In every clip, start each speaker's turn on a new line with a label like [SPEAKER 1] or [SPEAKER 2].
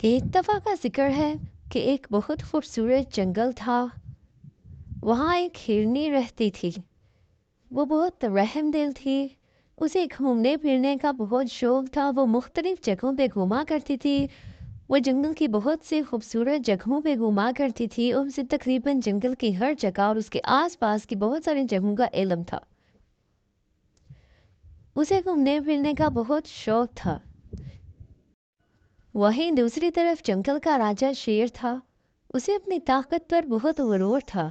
[SPEAKER 1] ایک دفعہ کا ذکر ہے کہ ایک بہت خوبصورت جنگل تھا۔ وہاں ایک ہرنی رہتی تھی۔ وہ بہت رحم دل تھی۔ اسے گھومنے پھرنے کا بہت شوق تھا۔ وہ مختلف جگہوں پہ گھوما کرتی تھی۔ وہ جنگل کی بہت سی خوبصورت جگہوں پہ گھوما کرتی تھی اور اسے تقریباً جنگل کی ہر جگہ اور اس کے آس پاس کی بہت ساری جگہوں کا علم تھا۔ اسے گھومنے پھرنے کا بہت شوق تھا۔ وہیں دوسری طرف جنگل کا راجا شیر تھا۔ اسے اپنی طاقت پر بہت غرور تھا۔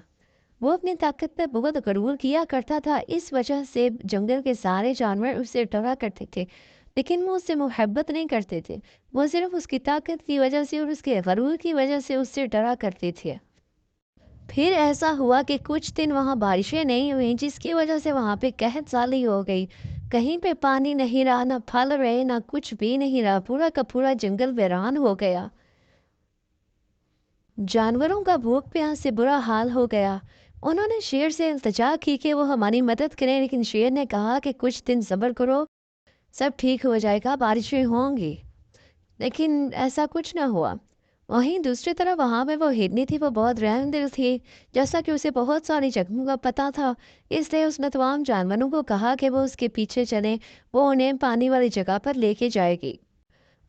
[SPEAKER 1] وہ اپنی طاقت پر بہت غرور کیا کرتا تھا، اس وجہ سے جنگل کے سارے جانور اس سے ڈرا کرتے تھے، لیکن وہ اس سے محبت نہیں کرتے تھے۔ وہ صرف اس کی طاقت کی وجہ سے اور اس کے غرور کی وجہ سے اس سے ڈرا کرتے تھے۔ پھر ایسا ہوا کہ کچھ دن وہاں بارشیں نہیں ہوئیں، جس کی وجہ سے وہاں پہ قحط سالی ہو گئی۔ کہیں پہ پانی نہیں رہا، نہ پھل رہے، نہ کچھ بھی نہیں رہا۔ پورا کا پورا جنگل ویران ہو گیا۔ جانوروں کا بھوک پیاس سے برا حال ہو گیا۔ انہوں نے شیر سے التجا کی کہ وہ ہماری مدد کریں، لیکن شیر نے کہا کہ کچھ دن صبر کرو، سب ٹھیک ہو جائے گا، بارشیں ہوں گی۔ لیکن ایسا کچھ نہ ہوا۔ وہیں دوسری طرف وہاں پہ وہ ہرنی تھی، وہ بہت رحم دل تھی۔ جیسا کہ اسے بہت ساری جگہوں کا پتہ تھا، اس لیے اس نے تمام جانوروں کو کہا کہ وہ اس کے پیچھے چلیں، وہ انہیں پانی والی جگہ پر لے کے جائے گی۔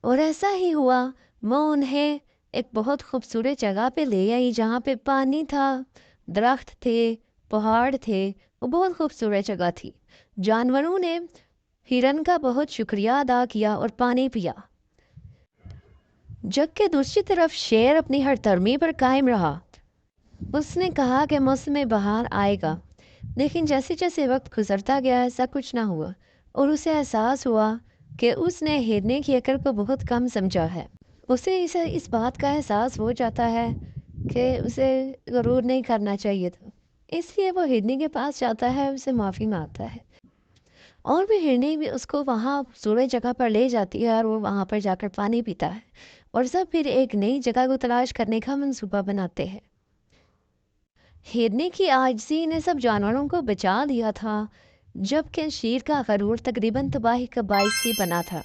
[SPEAKER 1] اور ایسا ہی ہوا۔ وہ انہیں ایک بہت خوبصورت جگہ پہ لے آئی جہاں پہ پانی تھا، درخت تھے، پہاڑ تھے۔ وہ بہت خوبصورت جگہ تھی۔ جانوروں نے ہرن کا بہت شکریہ ادا کیا اور پانی پیا۔ جگ کے دوسری طرف شیر اپنی ہر ترمی پر قائم رہا۔ اس نے کہا کہ موسم بہار آئے گا، لیکن جیسے جیسے وقت گزرتا گیا ایسا کچھ نہ ہوا، اور اسے احساس ہوا کہ اس نے ہرنے کی عقل کو بہت کم سمجھا ہے۔ اسے اس بات کا احساس ہو جاتا ہے کہ اسے غرور نہیں کرنا چاہیے تھا، اس لیے وہ ہرنی کے پاس جاتا ہے، اسے معافی مانگتا ہے، اور بھی ہرنی بھی اس کو وہاں خوبصورت جگہ پر لے جاتی ہے اور وہ وہاں پر جا کر پانی پیتا ہے، اور سب پھر ایک نئی جگہ کو تلاش کرنے کا منصوبہ بناتے ہیں۔ ہرنی کی عاجزی نے سب جانوروں کو بچا لیا تھا، جبکہ شیر کا غرور تقریباً تباہی کا باعث ہی بنا تھا۔